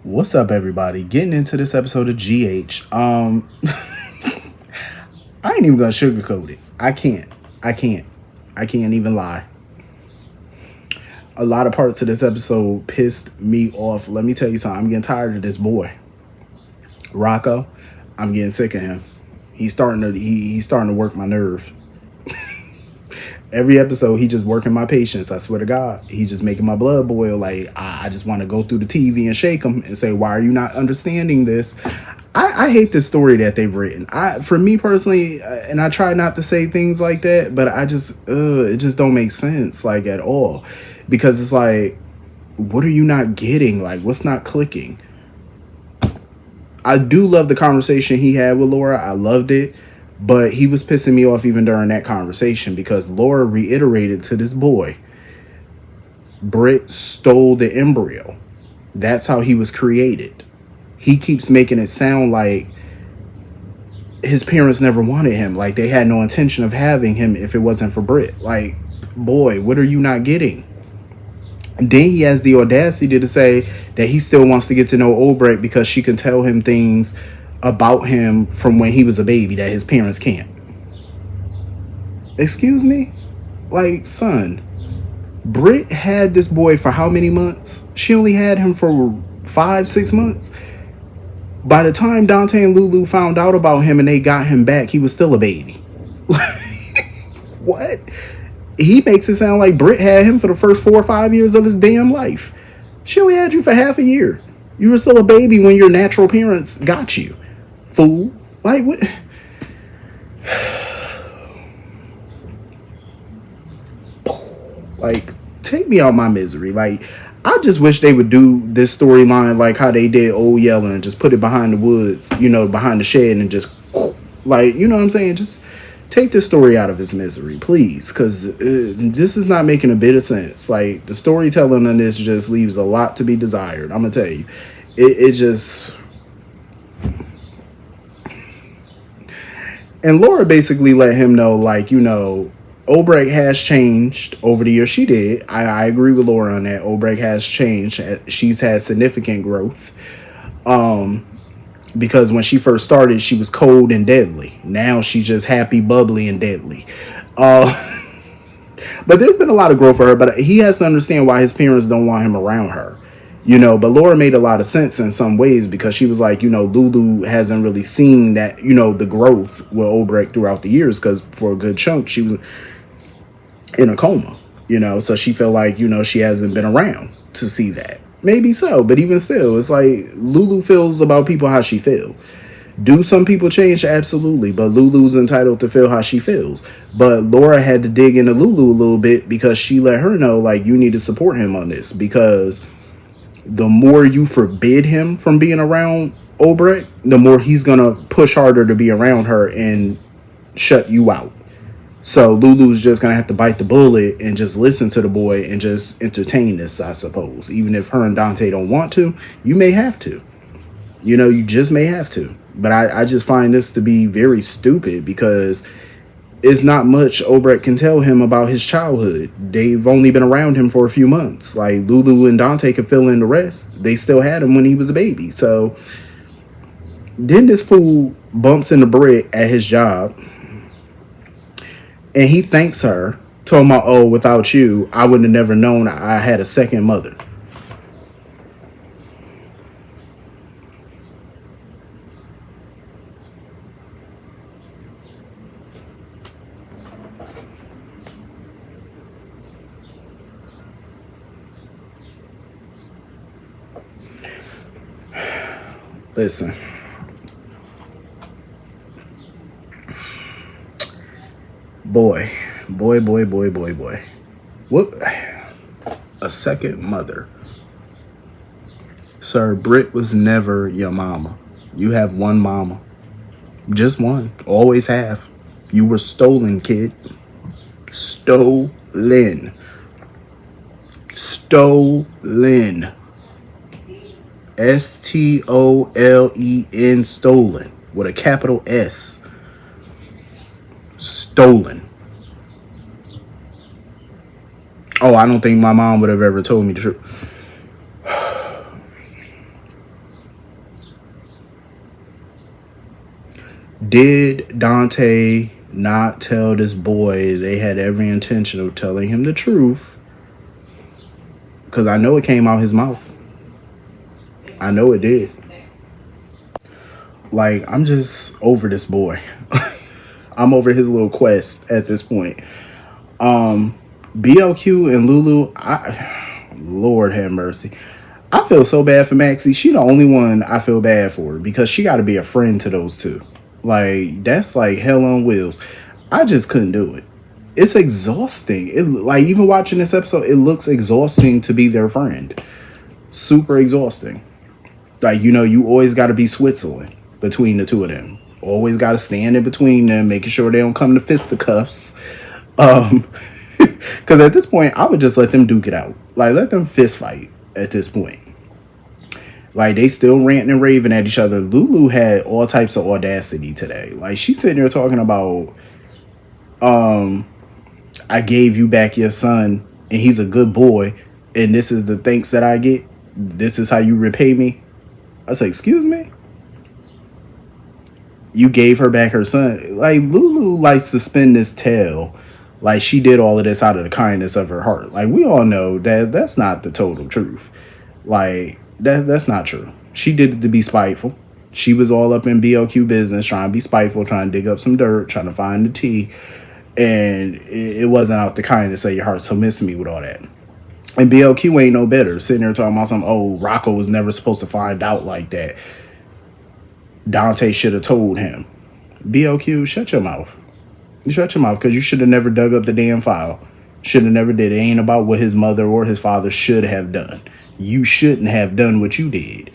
What's up, everybody? Getting into this episode of GH. I ain't even gonna sugarcoat it. I can't. I can't. I can't even lie. A lot of parts of this episode pissed me off. Let me tell you something. I'm getting tired of this boy, Rocco. I'm getting sick of him. He's starting to work my nerve. Every episode, he just working my patience. I swear to God, he just making my blood boil. Like I just want to go through the TV and shake him and say, "Why are you not understanding this?" I hate this story that they've written. For me personally, and I try not to say things like that, but it just don't make sense like at all, because it's like, what are you not getting? Like, what's not clicking? I do love the conversation he had with Laura. I loved it. But he was pissing me off even during that conversation because Laura reiterated to this boy, Britt stole the embryo. That's how he was created. He keeps making it sound like his parents never wanted him. Like they had no intention of having him if it wasn't for Britt. Like, boy, what are you not getting? And then he has the audacity to say that he still wants to get to know Britt because she can tell him things about him from when he was a baby that his parents can't. Excuse me? Like, son, Britt had this boy for how many months? She only had him for 5, 6 months. By the time Dante and Lulu found out about him and they got him back, he was still a baby. What? He makes it sound like Britt had him for the first 4 or 5 years of his damn life. She only had you for half a year. You were still a baby when your natural parents got you. Fool. Like, what? Like, take me out my misery. Like, I just wish they would do this storyline like how they did Old Yeller and just put it behind the woods, behind the shed and just, like, you know what I'm saying? Just take this story out of its misery, please, because this is not making a bit of sense. Like, the storytelling on this just leaves a lot to be desired. I'm going to tell you. It just... And Laura basically let him know, like, Obrecht has changed over the years. She did. I agree with Laura on that. Obrecht has changed. She's had significant growth. Because when she first started, she was cold and deadly. Now she's just happy, bubbly, and deadly. But there's been a lot of growth for her. But he has to understand why his parents don't want him around her. But Laura made a lot of sense in some ways because she was like, Lulu hasn't really seen that, the growth with Obrecht throughout the years because for a good chunk she was in a coma, so she felt like, she hasn't been around to see that. Maybe so, but even still, it's like Lulu feels about people how she feel. Do some people change? Absolutely, but Lulu's entitled to feel how she feels. But Laura had to dig into Lulu a little bit because she let her know, like, you need to support him on this because the more you forbid him from being around Obrecht, the more he's gonna push harder to be around her and shut you out. So Lulu's just gonna have to bite the bullet and just listen to the boy and just entertain this, I suppose. Even if her and Dante don't want to, you may have to. You just may have to. But I just find this to be very stupid because it's not much Obrecht can tell him about his childhood. They've only been around him for a few months. Like, Lulu and Dante could fill in the rest. They still had him when he was a baby. So then this fool bumps into Britt at his job and he thanks her, told him, oh, without you, I would have never known I had a second mother. Listen. Boy. What? A second mother. Sir, Britt was never your mama. You have one mama. Just one. Always have. You were stolen, kid. Stolen. Stolen. STOLEN. Stolen. With a capital S. Stolen. Oh, I don't think my mom would have ever told me the truth. Did Dante not tell this boy they had every intention of telling him the truth? Because I know it came out his mouth. I know it did. Like, I'm just over this boy. I'm over his little quest at this point. BLQ and Lulu, Lord have mercy. I feel so bad for Maxie. She the only one I feel bad for because she got to be a friend to those two. Like, that's like hell on wheels. I just couldn't do it. It's exhausting. It, like, even watching this episode, it looks exhausting to be their friend. Super exhausting. Like, you always got to be Switzerland between the two of them. Always got to stand in between them, making sure they don't come to fisticuffs. Because at this point, I would just let them duke it out. Like, let them fist fight at this point. Like, they still ranting and raving at each other. Lulu had all types of audacity today. Like, she's sitting there talking about, I gave you back your son, and he's a good boy, and this is the thanks that I get. This is how you repay me. I said, excuse me? You gave her back her son. Like, Lulu likes to spin this tale like she did all of this out of the kindness of her heart. Like, we all know that that's not the total truth. Like, that's not true. She did it to be spiteful. She was all up in BLQ business, trying to be spiteful, trying to dig up some dirt, trying to find the tea. And it wasn't out the kindness of your heart. So miss me with all that. And BLQ ain't no better. Sitting there talking about some, oh, Rocco was never supposed to find out like that. Dante should have told him. BLQ, shut your mouth. Shut your mouth, because you should have never dug up the damn file. Should have never did. It ain't about what his mother or his father should have done. You shouldn't have done what you did.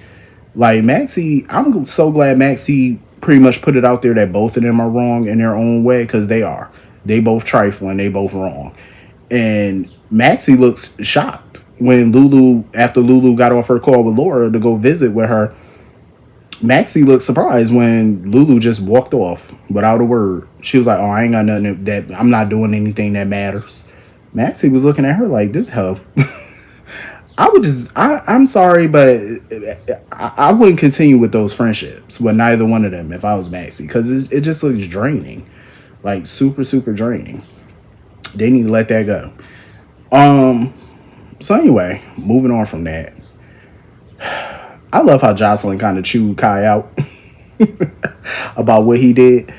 Like, Maxie, I'm so glad Maxie pretty much put it out there that both of them are wrong in their own way, because they are. They both trifling. They both wrong. And Maxie looks shocked when after Lulu got off her call with Laura to go visit with her. Maxie looked surprised when Lulu just walked off without a word. She was like, oh, I ain't got nothing that I'm not doing anything that matters. Maxie was looking at her like, this hoe. I'm sorry, but I wouldn't continue with those friendships with neither one of them if I was Maxie, because it just looks draining. Like, super, super draining. They need to let that go. So anyway, moving on from that. I love how Jocelyn kind of chewed Kai out about what he did.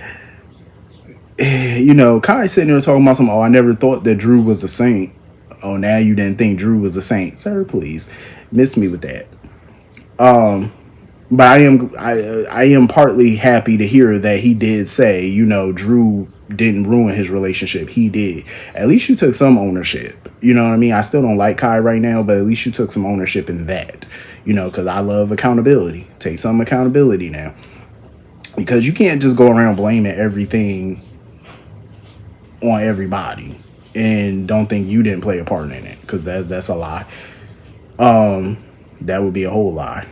Kai sitting there talking about some, oh, I never thought that Drew was a saint. Oh, now you didn't think Drew was a saint. Sir, please. Miss me with that. But I am partly happy to hear that he did say, Drew didn't ruin his relationship. He did. At least you took some ownership. You know what I mean? I still don't like Kai right now, but at least you took some ownership in that. Because I love accountability. Take some accountability now. Because you can't just go around blaming everything on everybody and don't think you didn't play a part in it. Because that's a lie. That would be a whole lie.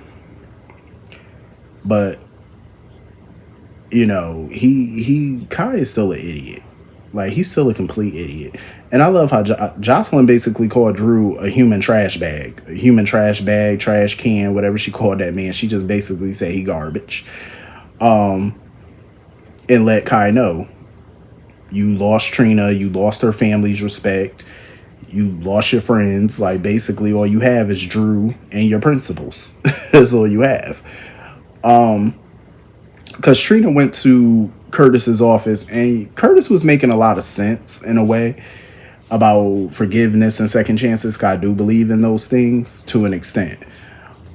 But, Kai is still an idiot. Like, he's still a complete idiot. And I love how Jocelyn basically called Drew a human trash bag. A human trash bag, trash can, whatever she called that man. She just basically said he garbage. And let Kai know. You lost Trina. You lost her family's respect. You lost your friends. Like, basically all you have is Drew and your principles. That's all you have. Because Trina went to Curtis's office, and Curtis was making a lot of sense in a way about forgiveness and second chances. I do believe in those things to an extent.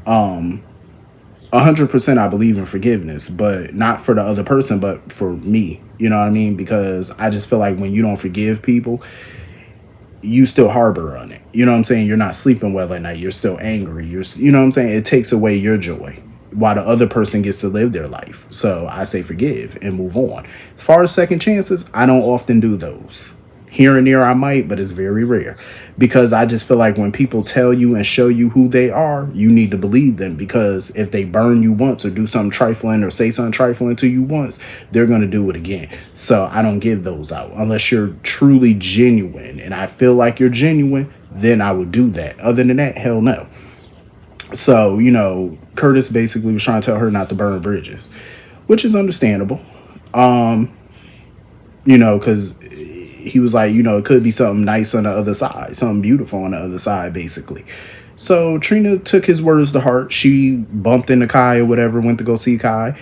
100% I believe in forgiveness, but not for the other person, but for me. You know what I mean? Because I just feel like when you don't forgive people, you still harbor on it. You know what I'm saying? You're not sleeping well at night. You're still angry. You know what I'm saying? It takes away your joy while the other person gets to live their life. So I say forgive and move on. As far as second chances, I don't often do those. Here and there I might, but it's very rare. Because I just feel like when people tell you and show you who they are, you need to believe them. Because if they burn you once or do something trifling or say something trifling to you once, they're going to do it again. So I don't give those out unless you're truly genuine. And I feel like you're genuine, then I would do that. Other than that, hell no. So, Curtis basically was trying to tell her not to burn bridges, which is understandable. Because he was like, it could be something nice on the other side, something beautiful on the other side, basically. So Trina took his words to heart. She bumped into Kai or whatever, went to go see Kai,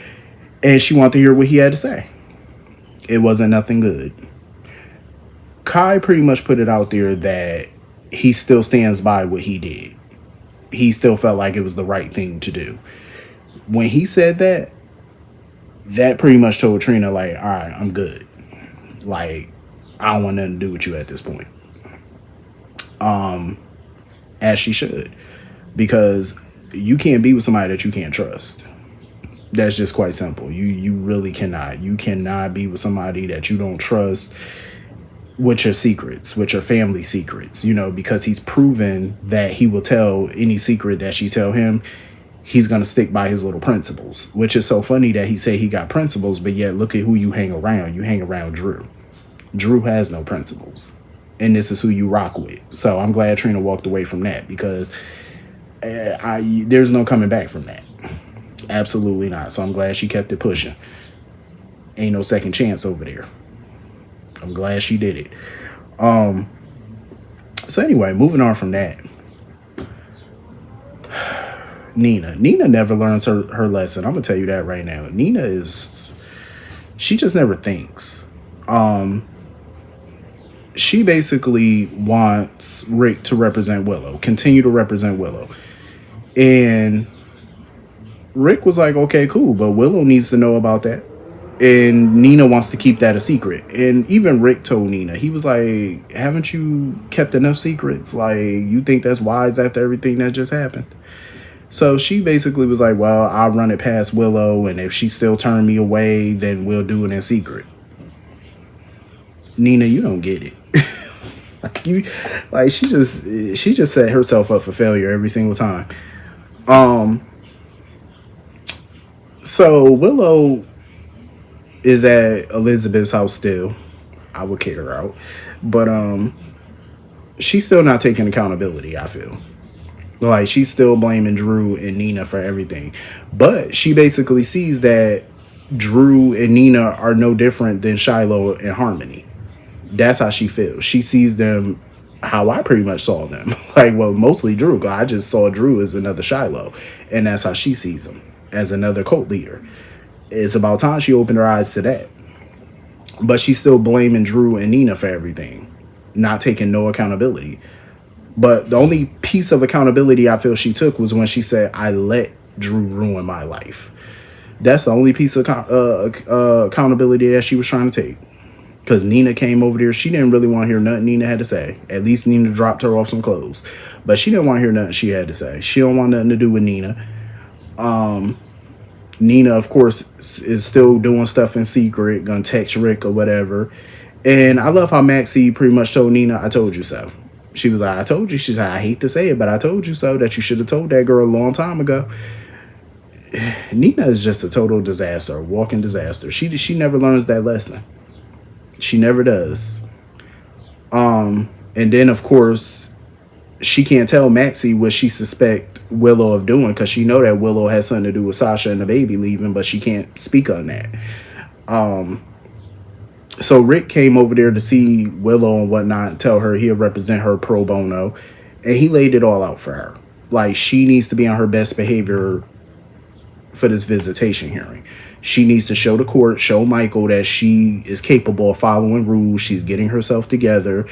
and she wanted to hear what he had to say. It wasn't nothing good. Kai pretty much put it out there that he still stands by what he did. He still felt like it was the right thing to do. When he said that, that pretty much told Trina, like, all right, I'm good. Like, I don't want nothing to do with you at this point. As she should. Because you can't be with somebody that you can't trust. That's just quite simple. You really cannot. You cannot be with somebody that you don't trust with your secrets, with your family secrets, because he's proven that he will tell any secret that she tell him. He's going to stick by his little principles, which is so funny that he said he got principles, but yet look at who you hang around. You hang around Drew. Drew has no principles, and this is who you rock with. So I'm glad Trina walked away from that, because there's no coming back from that. Absolutely not. So I'm glad she kept it pushing. Ain't no second chance over there. I'm glad she did it. So anyway, moving on from that. Nina never learns her lesson. I'm gonna tell you that right now. She just never thinks. She basically wants Rick to represent Willow, continue to represent Willow. And Rick was like, okay, cool, but Willow needs to know about that. And Nina wants to keep that a secret. And even Rick told Nina, he was like, haven't you kept enough secrets? Like, you think that's wise after everything that just happened? So she basically was like, well, I'll run it past Willow, and if she still turn me away, then we'll do it in secret. Nina, you don't get it. She just set herself up for failure every single time. So Willow is at Elizabeth's house still. I would kick her out. But she's still not taking accountability, I feel. Like, she's still blaming Drew and Nina for everything. But she basically sees that Drew and Nina are no different than Shiloh and Harmony. That's how she feels. She sees them how I pretty much saw them. Like, well, mostly Drew. I just saw Drew as another Shiloh. And that's how she sees him, as another cult leader. It's about time she opened her eyes to that. But she's still blaming Drew and Nina for everything, not taking no accountability. But the only piece of accountability I feel she took was when she said, I let Drew ruin my life. That's the only piece of accountability that she was trying to take. Because Nina came over there. She didn't really want to hear nothing Nina had to say. At least Nina dropped her off some clothes. But she didn't want to hear nothing she had to say. She don't want nothing to do with Nina. Nina, of course, is still doing stuff in secret. Gonna text Rick or whatever. And I love how Maxie pretty much told Nina, I told you so. She was like, I told you. She said, I hate to say it, but I told you so. That you should have told that girl a long time ago. Nina is just a total disaster, a walking disaster. She never learns that lesson. She never does. And then, of course, she can't tell Maxie what she suspect Willow of doing, because she know that Willow has something to do with Sasha and the baby leaving, but she can't speak on that. So Rick came over there to see Willow and whatnot, and tell her he'll represent her pro bono, and he laid it all out for her. Like, she needs to be on her best behavior for this visitation hearing. She needs to show the court, show Michael that she is capable of following rules. She's getting herself together.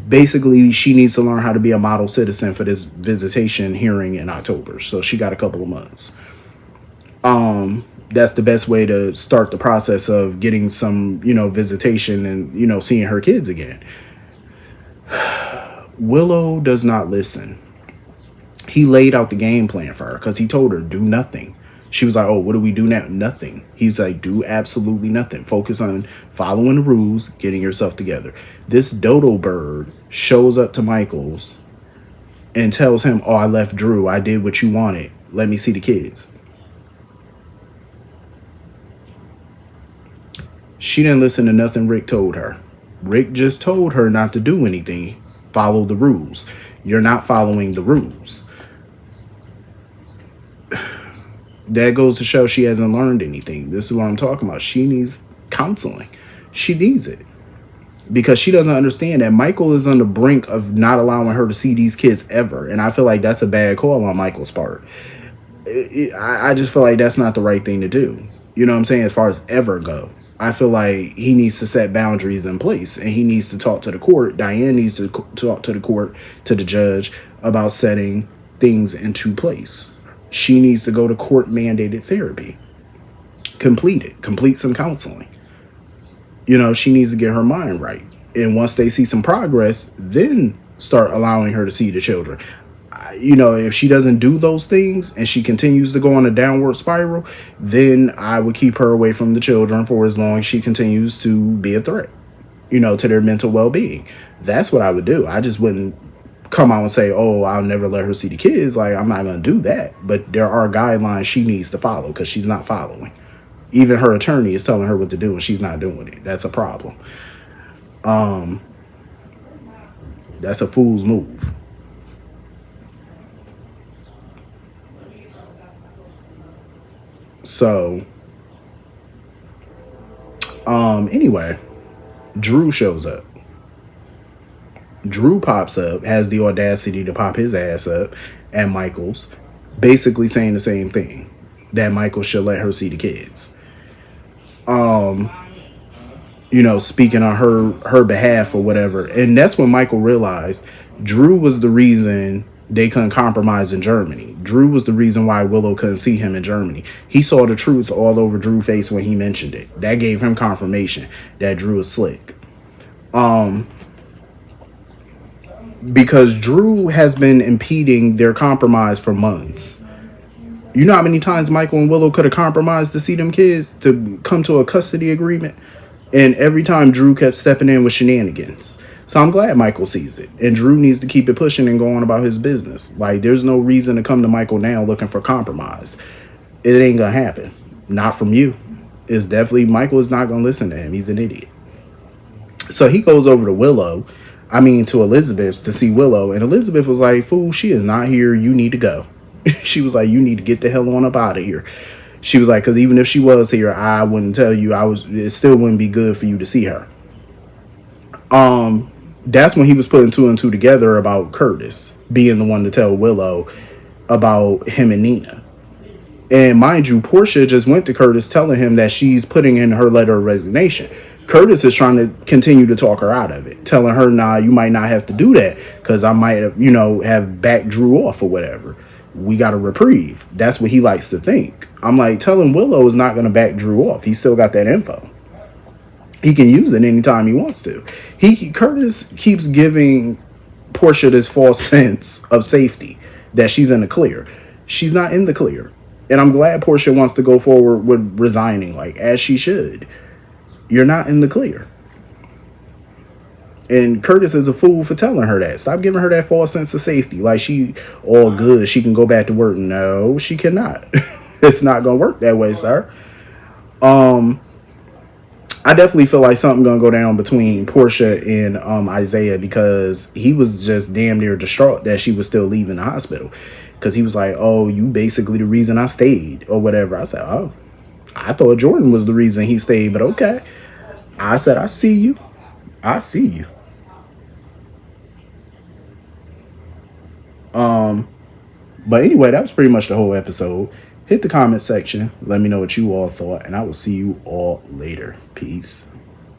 Basically, she needs to learn how to be a model citizen for this visitation hearing in October. So she got a couple of months. That's the best way to start the process of getting some, visitation and, seeing her kids again. Willow does not listen. He laid out the game plan for her because he told her, do nothing. She was like, oh, what do we do now? Nothing. He was like, do absolutely nothing. Focus on following the rules, getting yourself together. This dodo bird shows up to Michael's and tells him, oh, I left Drew. I did what you wanted. Let me see the kids. She didn't listen to nothing Rick told her. Rick just told her not to do anything. Follow the rules. You're not following the rules. That goes to show she hasn't learned anything. This is what I'm talking about. She needs counseling. She needs it because she doesn't understand that Michael is on the brink of not allowing her to see these kids ever. And I feel like that's a bad call on Michael's part. I just feel like that's not the right thing to do. You know what I'm saying? As far as ever go, I feel like he needs to set boundaries in place, and he needs to talk to the court. Diane needs to talk to the court, to the judge, about setting things into place. She needs to go to court mandated therapy. Complete some counseling. You know, she needs to get her mind right. And once they see some progress, then start allowing her to see the children. You know, if she doesn't do those things and she continues to go on a downward spiral, then I would keep her away from the children for as long as she continues to be a threat, you know, to their mental well-being. That's what I would do. I just wouldn't come out and say, oh, I'll never let her see the kids. Like, I'm not going to do that. But there are guidelines she needs to follow because she's not following. Even her attorney is telling her what to do and she's not doing it. That's a problem. That's a fool's move. So, anyway, Drew shows up. Drew pops up, has the audacity to pop his ass up at Michael's, basically saying the same thing, that Michael should let her see the kids. You know, speaking on her behalf or whatever. And that's when Michael realized Drew was the reason they couldn't compromise in Germany. Drew was the reason why Willow couldn't see him in Germany. He saw the truth all over Drew's face when he mentioned it. That gave him confirmation that Drew is slick. Because Drew has been impeding their compromise for months. You know how many times Michael and Willow could have compromised to see them kids, to come to a custody agreement? And every time Drew kept stepping in with shenanigans. So I'm glad Michael sees it. And Drew needs to keep it pushing and go on about his business. Like, there's no reason to come to Michael now looking for compromise. It ain't going to happen. Not from you. It's definitely, Michael is not going to listen to him. He's an idiot. So he goes over to to Elizabeth's to see Willow. And Elizabeth was like, fool, she is not here. You need to go. She was like, you need to get the hell on up out of here. She was like, because even if she was here, I wouldn't tell you. It still wouldn't be good for you to see her. That's when he was putting two and two together about Curtis being the one to tell Willow about him and Nina. And mind you, Portia just went to Curtis telling him that she's putting in her letter of resignation. Curtis is trying to continue to talk her out of it, telling her, nah, you might not have to do that because I might have, have backed Drew off or whatever. We got a reprieve. That's what he likes to think. I'm like, telling Willow is not going to back Drew off. He still got that info. He can use it anytime he wants to. Curtis keeps giving Portia this false sense of safety that she's in the clear. She's not in the clear. And I'm glad Portia wants to go forward with resigning, like, as she should. You're not in the clear. And Curtis is a fool for telling her that. Stop giving her that false sense of safety. Like she all good. She can go back to work. No, she cannot. It's not going to work that way, sir. I definitely feel like something going to go down between Portia and Isaiah because he was just damn near distraught that she was still leaving the hospital. Because he was like, oh, you basically the reason I stayed or whatever. I said, oh, I thought Jordan was the reason he stayed, but okay. I said, I see you. I see you. But anyway, that was pretty much the whole episode. Hit the comment section. Let me know what you all thought, and I will see you all later. Peace.